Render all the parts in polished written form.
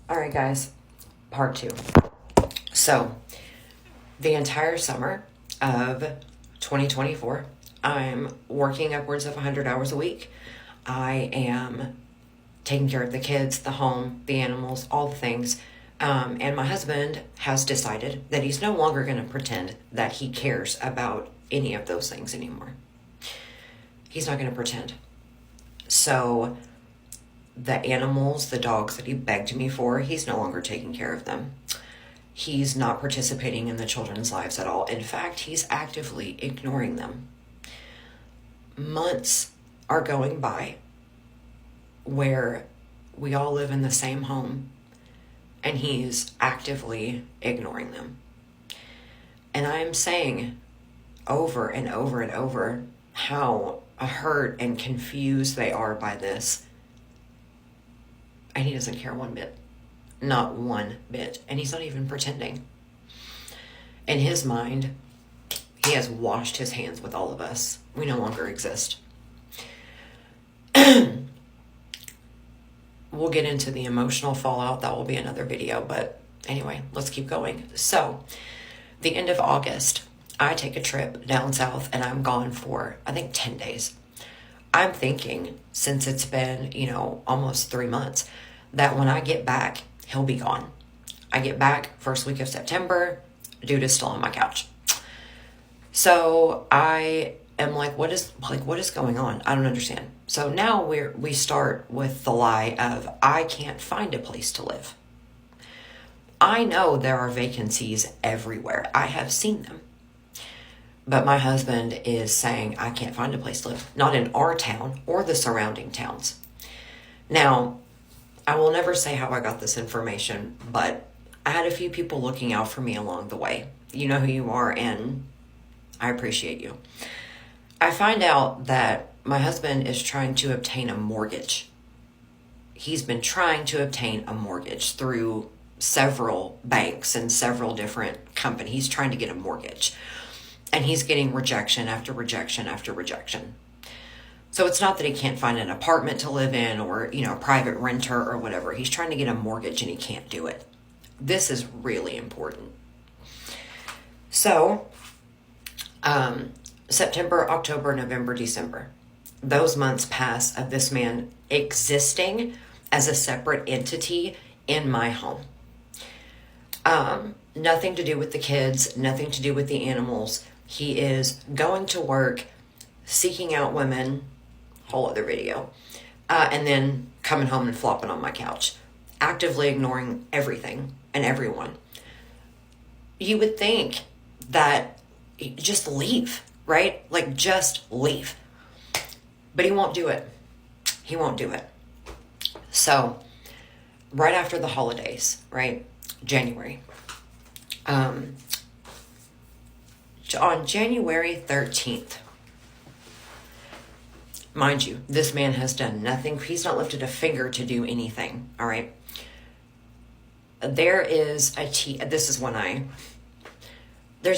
All right, guys, part two. So, the entire summer of 2024, I'm working upwards of 100 hours a week. I am taking care of the kids, the home, the animals, all the things. And my husband has decided that he's no longer going to pretend that he cares about any of those things anymore. He's not going to pretend. So, the animals, the dogs that he begged me for, he's no longer taking care of them. He's not participating in the children's lives at all. In fact, he's actively ignoring them. Months are going by where we all live in the same home and he's actively ignoring them. And I'm saying over and over and over how hurt and confused they are by this. And he doesn't care one bit. Not one bit. And he's not even pretending. In his mind, he has washed his hands with all of us. We no longer exist. We'll get into the emotional fallout. That will be another video. But anyway, let's keep going. So, the end of August, I take a trip down south and I'm gone for, I think, 10 days. I'm thinking, since it's been, almost 3 months, that when I get back, he'll be gone. I get back first week of September, dude is still on my couch. So I am like, what is going on? I don't understand. So now we start with the lie of, I can't find a place to live. I know there are vacancies everywhere. I have seen them. But my husband is saying, I can't find a place to live. Not in our town or the surrounding towns. Now, I will never say how I got this information, but I had a few people looking out for me along the way. You know who you are, and I appreciate you. I find out that my husband is trying to obtain a mortgage. He's been trying to obtain a mortgage through several banks and several different companies. He's trying to get a mortgage. And he's getting rejection after rejection after rejection. So it's not that he can't find an apartment to live in or, a private renter or whatever. He's trying to get a mortgage and he can't do it. This is really important. So, September, October, November, December. Those months pass of this man existing as a separate entity in my home. Nothing to do with the kids, nothing to do with the animals. He is going to work, seeking out women, whole other video, and then coming home and flopping on my couch, actively ignoring everything and everyone. You would think that just leave, right? Like, just leave. But he won't do it. He won't do it. So, right after the holidays, right? January. On January 13th, mind you, this man has done nothing. He's not lifted a finger to do anything, all right? There is there's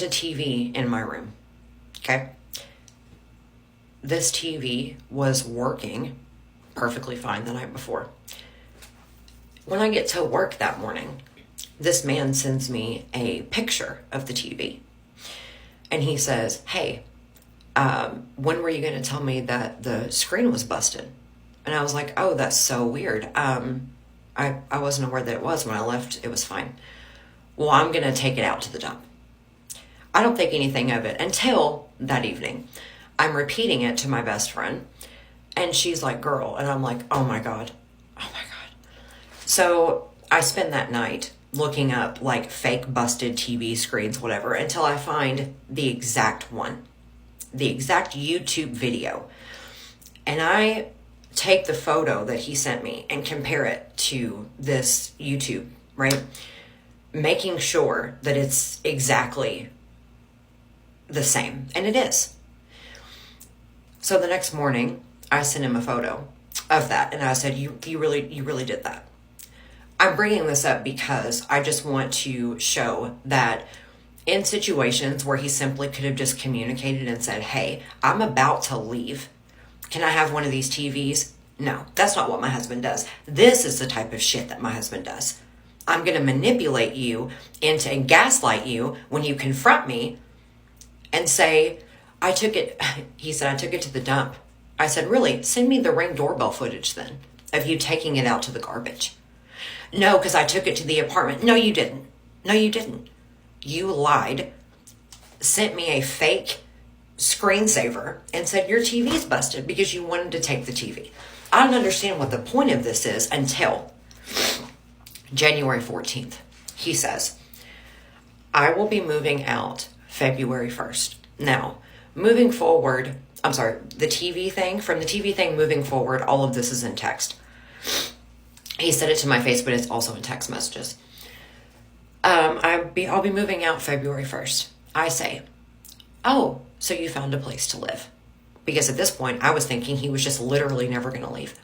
a TV in my room, okay? This TV was working perfectly fine the night before. When I get to work that morning, this man sends me a picture of the TV. And he says, hey, when were you going to tell me that the screen was busted? And I was like, oh, that's so weird. I wasn't aware that it was. When I left, it was fine. Well, I'm going to take it out to the dump. I don't think anything of it until that evening. I'm repeating it to my best friend. And she's like, girl. And I'm like, oh my God. Oh my God. So I spend that night looking up like fake busted TV screens, whatever, until I find the exact one, the exact YouTube video. And I take the photo that he sent me and compare it to this YouTube, right? Making sure that it's exactly the same. And it is. So the next morning, I sent him a photo of that. And I said, you really did that. I'm bringing this up because I just want to show that in situations where he simply could have just communicated and said, hey, I'm about to leave. Can I have one of these TVs? No, that's not what my husband does. This is the type of shit that my husband does. I'm going to manipulate you and gaslight you when you confront me and say, he said, I took it to the dump. I said, really? Send me the Ring doorbell footage then of you taking it out to the garbage. No, because I took it to the apartment. No, you didn't. No, you didn't. You lied, sent me a fake screensaver and said your TV's busted because you wanted to take the TV. I don't understand what the point of this is until January 14th. He says, I will be moving out February 1st. Now, moving forward, the TV thing moving forward, all of this is in text. He sent it to my face, but it's also in text messages. I'll be moving out February 1st. I say, oh, so you found a place to live. Because at this point, I was thinking he was just literally never going to leave.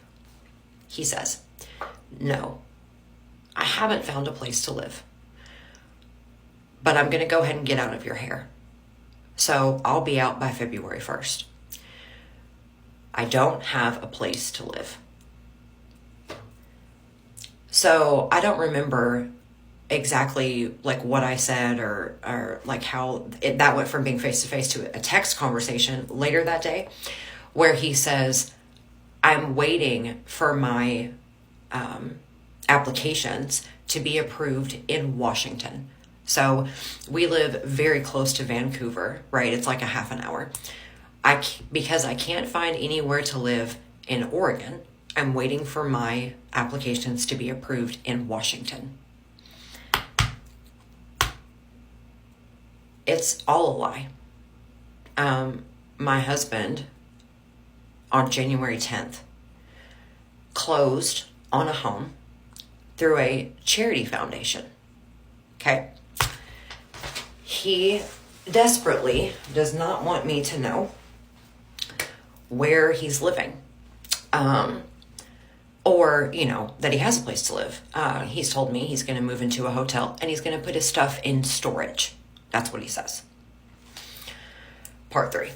He says, no, I haven't found a place to live. But I'm going to go ahead and get out of your hair. So I'll be out by February 1st. I don't have a place to live. So I don't remember exactly like what I said or like how that went from being face to face to a text conversation later that day where he says, I'm waiting for my applications to be approved in Washington. So we live very close to Vancouver, right? It's like a half an hour. Because I can't find anywhere to live in Oregon, I'm waiting for my applications to be approved in Washington. It's all a lie. My husband, on January 10th, closed on a home through a charity foundation. Okay? He desperately does not want me to know where he's living. Or, that he has a place to live. He's told me he's going to move into a hotel and he's going to put his stuff in storage. That's what he says. Part 3.